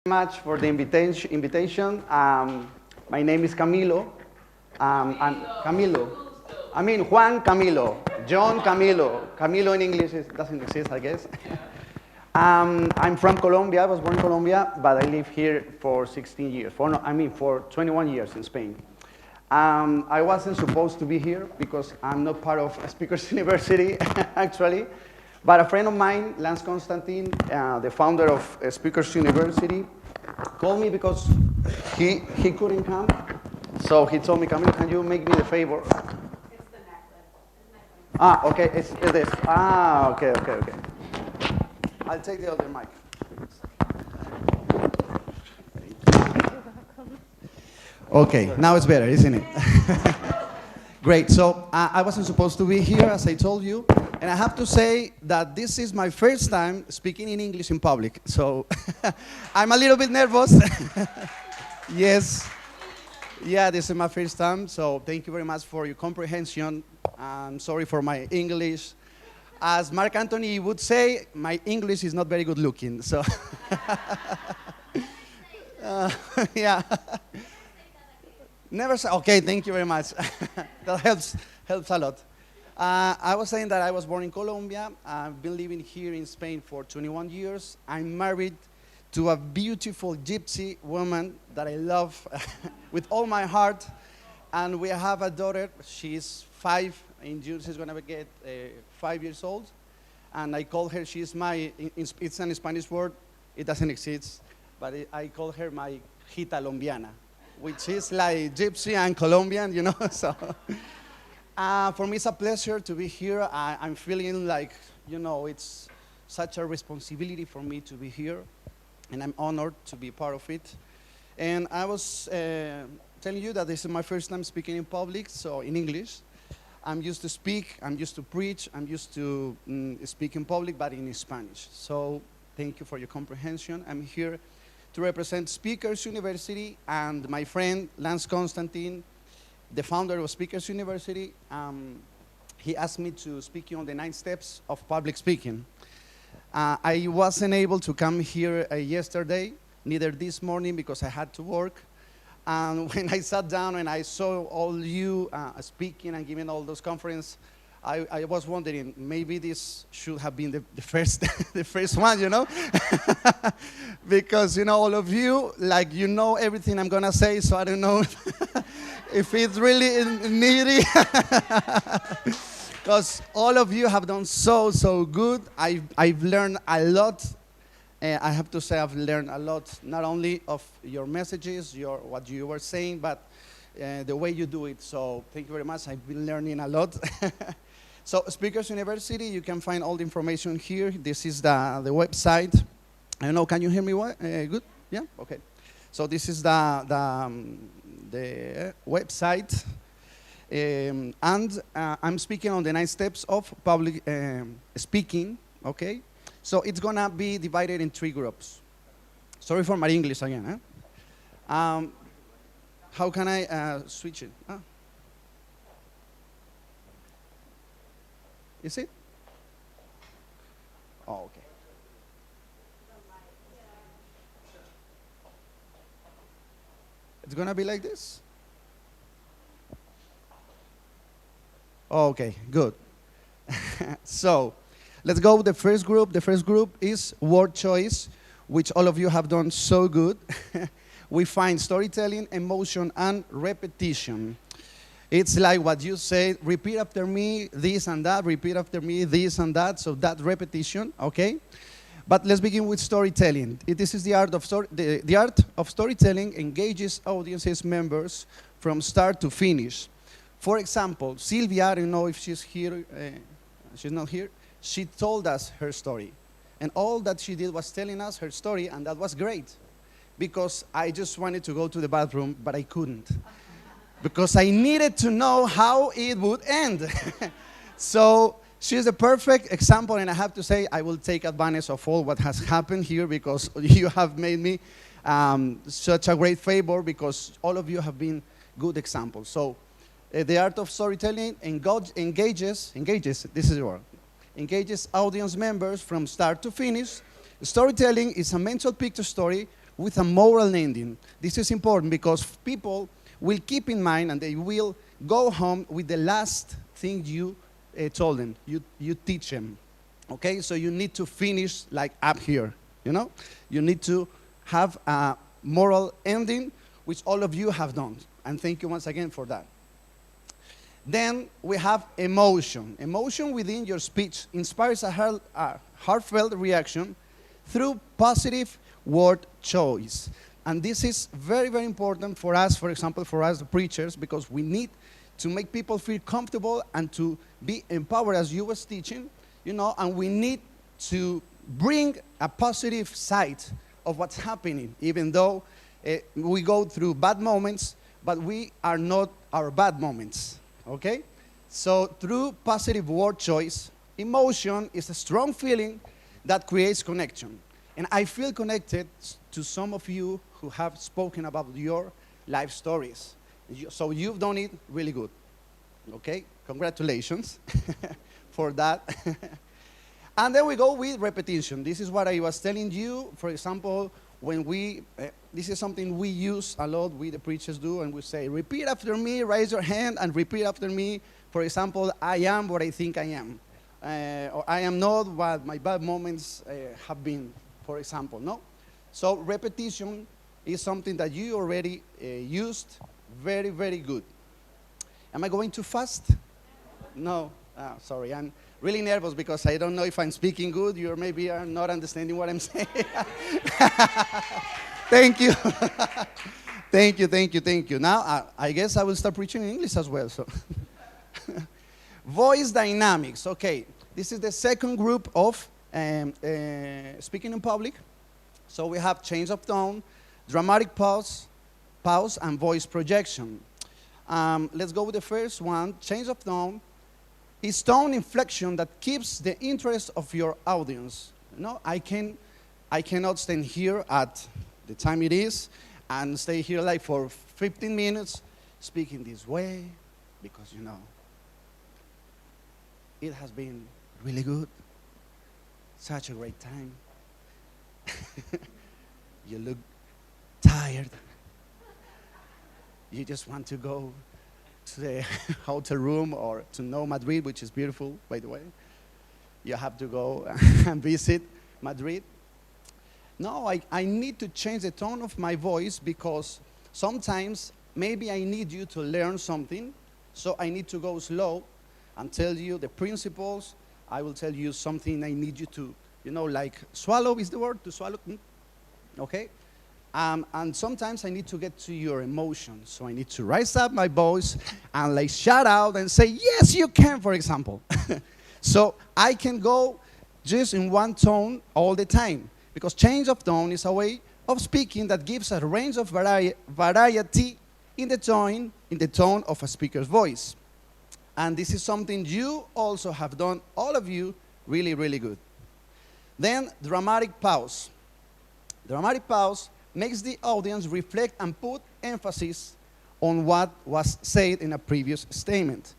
Much for the invitation. My name is Camilo. I'm Camilo. I mean Juan Camilo, John Camilo. Camilo in English doesn't exist, I guess. I'm from Colombia. I was born in Colombia, but I live here for 16 years. For 21 years in Spain. I wasn't supposed to be here because I'm not part of Speakers University, actually. But a friend of mine, Lance Constantine, the founder of Speakers University, called me because he couldn't come. So he told me, Camilo, can you make me the favor? It's the necklace. Okay, it's this. Okay. I'll take the other mic. Okay, now it's better, isn't it? Great, so I wasn't supposed to be here, as I told you, and I have to say that this is my first time speaking in English in public, so I'm a little bit nervous. Yes, yeah, this is my first time, so thank you very much for your comprehension. I'm sorry for my English. As Mark Anthony would say, my English is not very good looking, so yeah. Never say, okay, thank you very much. That helps a lot. I was saying that I was born in Colombia. I've been living here in Spain for 21 years. I'm married to a beautiful gypsy woman that I love with all my heart. And we have a daughter. She's 5. In June, she's going to get 5 years old. And I call her, she's my, it's an Spanish word. It doesn't exist. But I call her my hita colombiana, which is like gypsy and Colombian, you know. So for me, it's a pleasure to be here. I'm feeling like, you know, it's such a responsibility for me to be here, and I'm honored to be part of it. And I was telling you that this is my first time speaking in public, so in English. I'm used to speak, I'm used to preach, I'm used to speak in public, but in Spanish. So thank you for your comprehension. I'm here to represent Speakers University and my friend Lance Constantine, the founder of Speakers University. He asked me to speak on the 9 steps of public speaking. I wasn't able to come here yesterday, neither this morning because I had to work. And when I sat down and I saw all you speaking and giving all those conferences, I was wondering, maybe this should have been the first, the first one, you know? Because, you know, all of you, like, you know everything I'm going to say, so I don't know if it's really needy. Because all of you have done so good. I've learned a lot. I have to say I've learned a lot, not only of your messages, what you were saying, but the way you do it. So thank you very much. I've been learning a lot. So Speakers University, you can find all the information here. This is the website. I don't know, can you hear me well? Good? Yeah? Okay. So this is the website. And I'm speaking on the 9 steps of public speaking, okay? So it's going to be divided in 3 groups. Sorry for my English again. How can I switch it? Is it? Oh, okay. It's going to be like this? Okay, good. So let's go with the first group. The first group is word choice, which all of you have done so good. We find storytelling, emotion, and repetition. It's like what you say, repeat after me this and that, repeat after me this and that, so that repetition, okay? But let's begin with storytelling. This is the art of the art of storytelling engages audiences members from start to finish. For example, Sylvia, I don't know if she's here, she's not here, she told us her story. And all that she did was telling us her story, and that was great. Because I just wanted to go to the bathroom, but I couldn't. Because I needed to know how it would end. So she's a perfect example, and I have to say I will take advantage of all what has happened here because you have made me such a great favor because all of you have been good examples. So the art of storytelling engages, this is the word, engages audience members from start to finish. Storytelling is a mental picture story with a moral ending. This is important because people will keep in mind and they will go home with the last thing you told them, you teach them. Okay, so you need to finish like up here, you know? You need to have a moral ending, which all of you have done. And thank you once again for that. Then we have emotion. Emotion within your speech inspires a heartfelt reaction through positive word choice. And this is very, very important for us, for example, for us the preachers, because we need to make people feel comfortable and to be empowered as you was teaching, you know, and we need to bring a positive side of what's happening, even though we go through bad moments, but we are not our bad moments, okay? So through positive word choice, emotion is a strong feeling that creates connection. And I feel connected to some of you who have spoken about your life stories. So you've done it really good, okay? Congratulations for that. And then we go with repetition. This is what I was telling you. For example, when this is something we use a lot, we the preachers do, and we say, repeat after me, raise your hand, and repeat after me. For example, I am what I think I am. Or I am not what my bad moments have been, for example, no? So repetition is something that you already used very, very good. Am I going too fast? No. Sorry, I'm really nervous because I don't know if I'm speaking good. You maybe are not understanding what I'm saying. Thank you. Thank you. Now, I guess I will start preaching in English as well. So, voice dynamics. Okay, this is the second group of speaking in public. So we have change of tone, dramatic pause, and voice projection. Let's go with the first one. Change of tone is tone inflection that keeps the interest of your audience. You know, I cannot stand here at the time it is and stay here like for 15 minutes speaking this way because, you know, it has been really good. Such a great time. You look tired. You just want to go to the hotel room or to know Madrid, which is beautiful, by the way. You have to go and visit Madrid. No, I need to change the tone of my voice because sometimes maybe I need you to learn something, so I need to go slow and tell you the principles. I will tell you something I need you to, you know, like swallow is the word, to swallow, okay? And sometimes I need to get to your emotions. So I need to rise up my voice and like shout out and say, yes, you can, for example. So I can go just in one tone all the time. Because change of tone is a way of speaking that gives a range of variety in the tone of a speaker's voice. And this is something you also have done, all of you, really, really good. Then dramatic pause. Dramatic pause makes the audience reflect and put emphasis on what was said in a previous statement.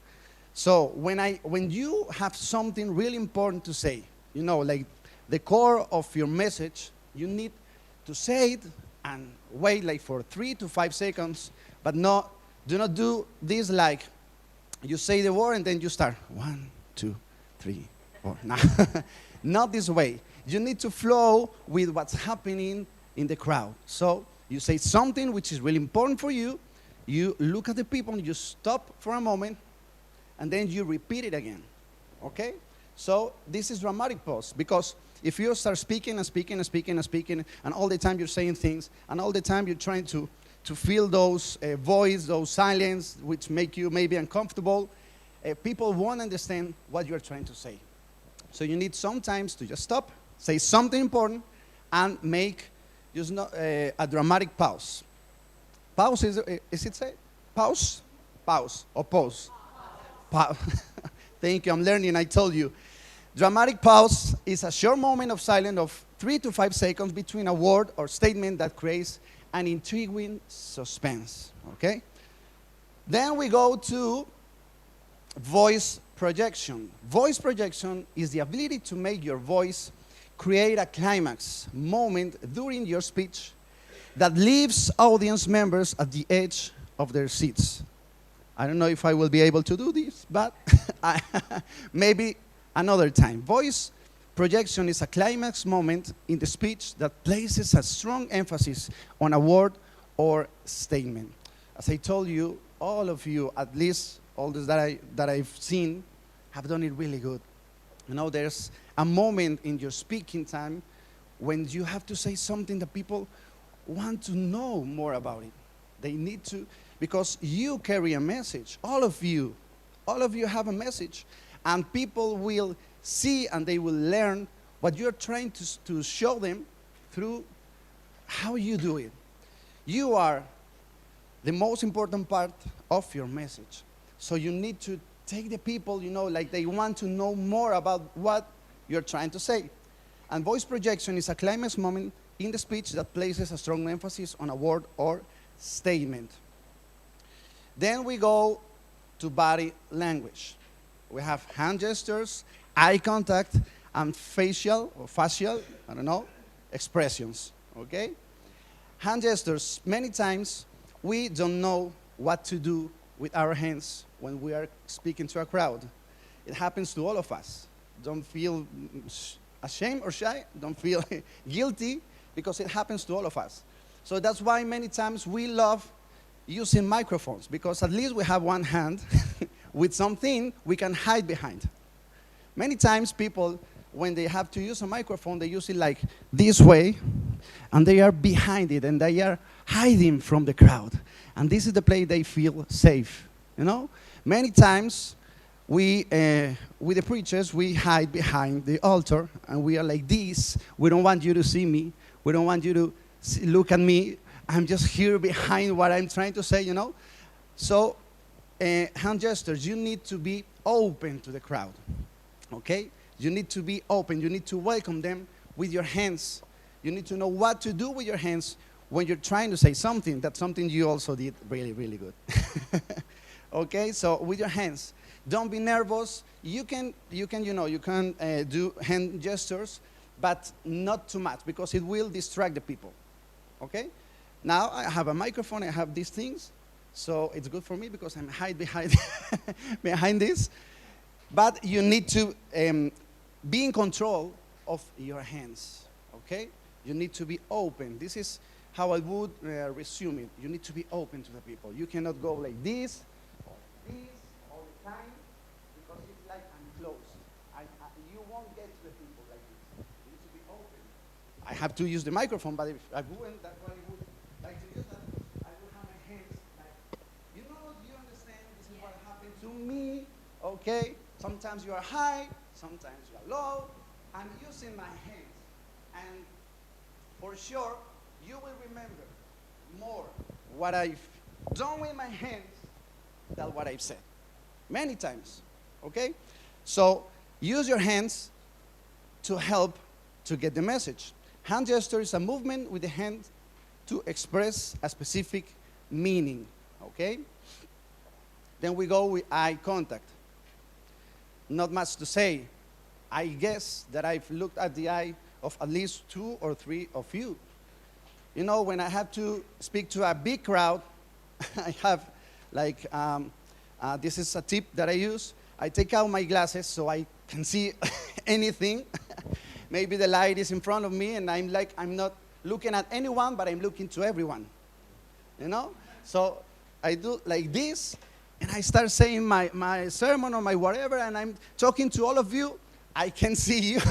So when you have something really important to say, you know, like the core of your message, you need to say it and wait like for 3 to 5 seconds, but do not do this like you say the word and then you start 1, 2, 3, 4. No, not this way. You need to flow with what's happening in the crowd. So you say something which is really important for you, you look at the people, you stop for a moment, and then you repeat it again, okay? So this is dramatic pause, because if you start speaking and speaking and speaking and speaking, and all the time you're saying things, and all the time you're trying to feel those voice, those silence, which make you maybe uncomfortable, people won't understand what you're trying to say. So you need sometimes to just stop, say something important, and make just a dramatic pause. Pause is it say? Pause? Pause or pause? Pause. Thank you, I'm learning, I told you. Dramatic pause is a short moment of silence of 3 to 5 seconds between a word or statement that creates an intriguing suspense, okay? Then we go to voice projection. Voice projection is the ability to make your voice create a climax moment during your speech that leaves audience members at the edge of their seats. I don't know if I will be able to do this, but maybe another time. Voice projection is a climax moment in the speech that places a strong emphasis on a word or statement. As I told you, all of you, at least all those that I've seen, have done it really good. You know, there's a moment in your speaking time when you have to say something that people want to know more about it. They need to, because you carry a message. All of you have a message. And people will see and they will learn what you're trying to show them through how you do it. You are the most important part of your message. So you need to take the people, you know, like they want to know more about what you're trying to say. And voice projection is a climax moment in the speech that places a strong emphasis on a word or statement. Then we go to body language. We have hand gestures, eye contact, and facial, I don't know, expressions, okay? Hand gestures, many times we don't know what to do with our hands when we are speaking to a crowd. It happens to all of us. Don't feel ashamed or shy, don't feel guilty, because it happens to all of us. So that's why many times we love using microphones, because at least we have one hand with something we can hide behind. Many times people, when they have to use a microphone, they use it like this way, and they are behind it, and they are hiding from the crowd. And this is the place they feel safe, you know? Many times, with the preachers, we hide behind the altar, and we are like this. We don't want you to see me. We don't want you to look at me. I'm just here behind what I'm trying to say, you know? So, hand gestures, you need to be open to the crowd, okay? You need to be open. You need to welcome them with your hands. You need to know what to do with your hands when you're trying to say something. That's something you also did really, really good. Okay, so with your hands. Don't be nervous. You can do hand gestures, but not too much, because it will distract the people, okay? Now I have a microphone, I have these things, so it's good for me because I'm hide behind, behind this. But you need to be in control of your hands, okay? You need to be open. This is how I would resume it. You need to be open to the people. You cannot go like this or this all the time, because it's like I'm closed. You won't get to the people like this. You need to be open. I have to use the microphone, but if I wouldn't, that's what I would like to use. I would have my hands like, you understand, this is what happened to me, okay? Sometimes you are high, sometimes you are low. I'm using my hands, and for sure, you will remember more what I've done with my hands than what I've said. Many times, okay? So use your hands to help to get the message. Hand gesture is a movement with the hand to express a specific meaning, okay? Then we go with eye contact. Not much to say. I guess that I've looked at the eye of at least 2 or 3 of you. You know, when I have to speak to a big crowd, I have like, this is a tip that I use. I take out my glasses so I can see anything. Maybe the light is in front of me, and I'm not looking at anyone, but I'm looking to everyone. You know? So I do like this, and I start saying my sermon or my whatever, and I'm talking to all of you. I can see you.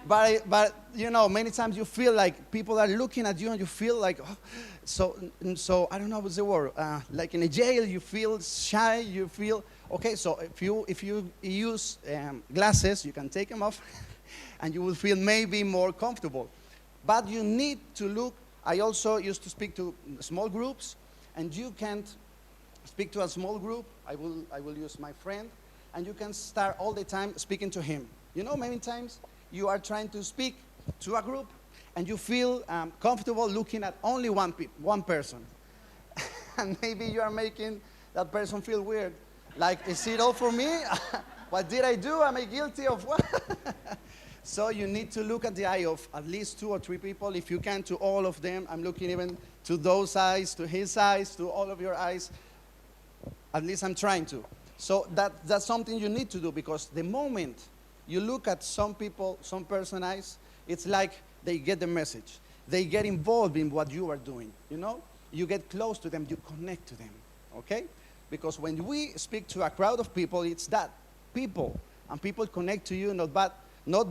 But you know, many times you feel like people are looking at you, and you feel like, oh, so I don't know what's the word. Like in a jail, you feel shy. You feel okay. So if you use glasses, you can take them off, and you will feel maybe more comfortable. But you need to look. I also used to speak to small groups, and you can't speak to a small group. I will use my friend, and you can start all the time speaking to him. You know, many times you are trying to speak to a group, and you feel comfortable looking at only one person. And maybe you are making that person feel weird. Like, is it all for me? What did I do? Am I guilty of what? So you need to look at the eye of at least 2 or 3 people. If you can, to all of them. I'm looking even to those eyes, to his eyes, to all of your eyes. At least I'm trying to. So that's something you need to do, because the moment you look at some people, some person's eyes, it's like they get the message. They get involved in what you are doing, you know? You get close to them, you connect to them, okay? Because when we speak to a crowd of people, it's that, people. And people connect to you not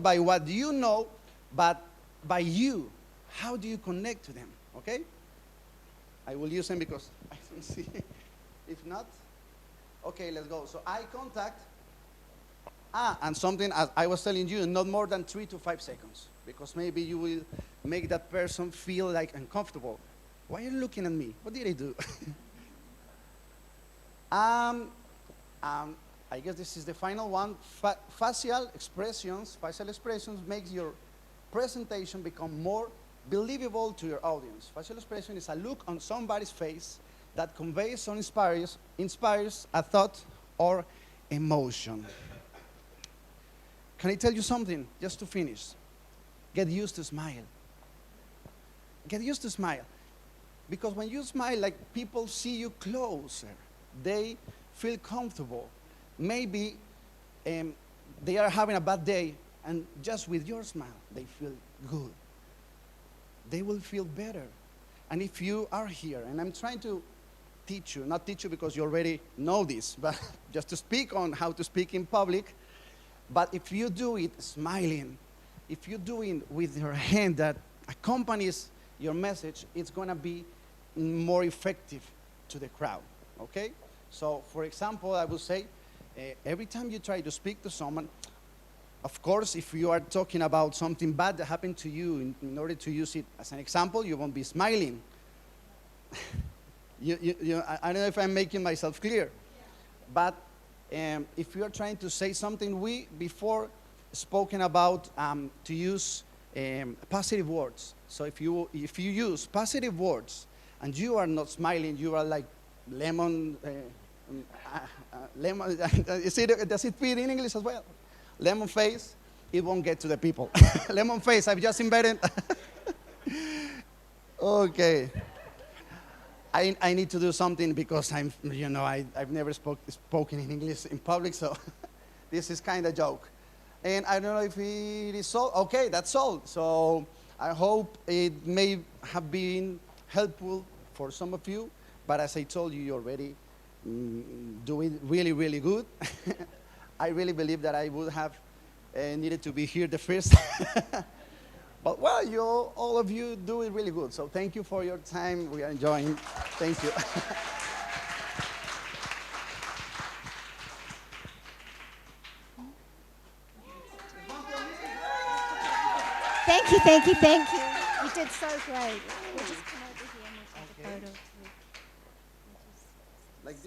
by what you know, but by you. How do you connect to them, okay? I will use them because I don't see. If not, okay, let's go. So eye contact. And something, as I was telling you, not more than 3 to 5 seconds, because maybe you will make that person feel like uncomfortable. Why are you looking at me? What did I do? I guess this is the final one. Facial expressions make your presentation become more believable to your audience. Facial expression is a look on somebody's face that conveys or inspires a thought or emotion. Can I tell you something, just to finish? Get used to smile. Get used to smile. Because when you smile, like, people see you closer. They feel comfortable. Maybe they are having a bad day, and just with your smile, they feel good. They will feel better. And if you are here, and I'm trying to teach you, not teach you because you already know this, but just to speak on how to speak in public. But if you do it smiling, if you do it with your hand that accompanies your message, it's going to be more effective to the crowd, okay? So, for example, I would say, every time you try to speak to someone, of course, if you are talking about something bad that happened to you, in order to use it as an example, you won't be smiling. I don't know if I'm making myself clear. But if you are trying to say something, we before spoken about to use positive words. So if you use positive words and you are not smiling, you are like lemon. Lemon. Does it fit in English as well? Lemon face. It won't get to the people. Lemon face. I've just invented. Okay. I need to do something because I've never spoken in English in public, so this is kind of a joke. And I don't know if it is solved. Okay, that's solved. So I hope it may have been helpful for some of you, but as I told you, you already do it really, really good. I really believe that I would have needed to be here the first. But well, all of you do it really good. So thank you for your time. We are enjoying. Thank you. Thank you, thank you, thank you. You did so great. We'll just come over here and we'll take a photo. Like this.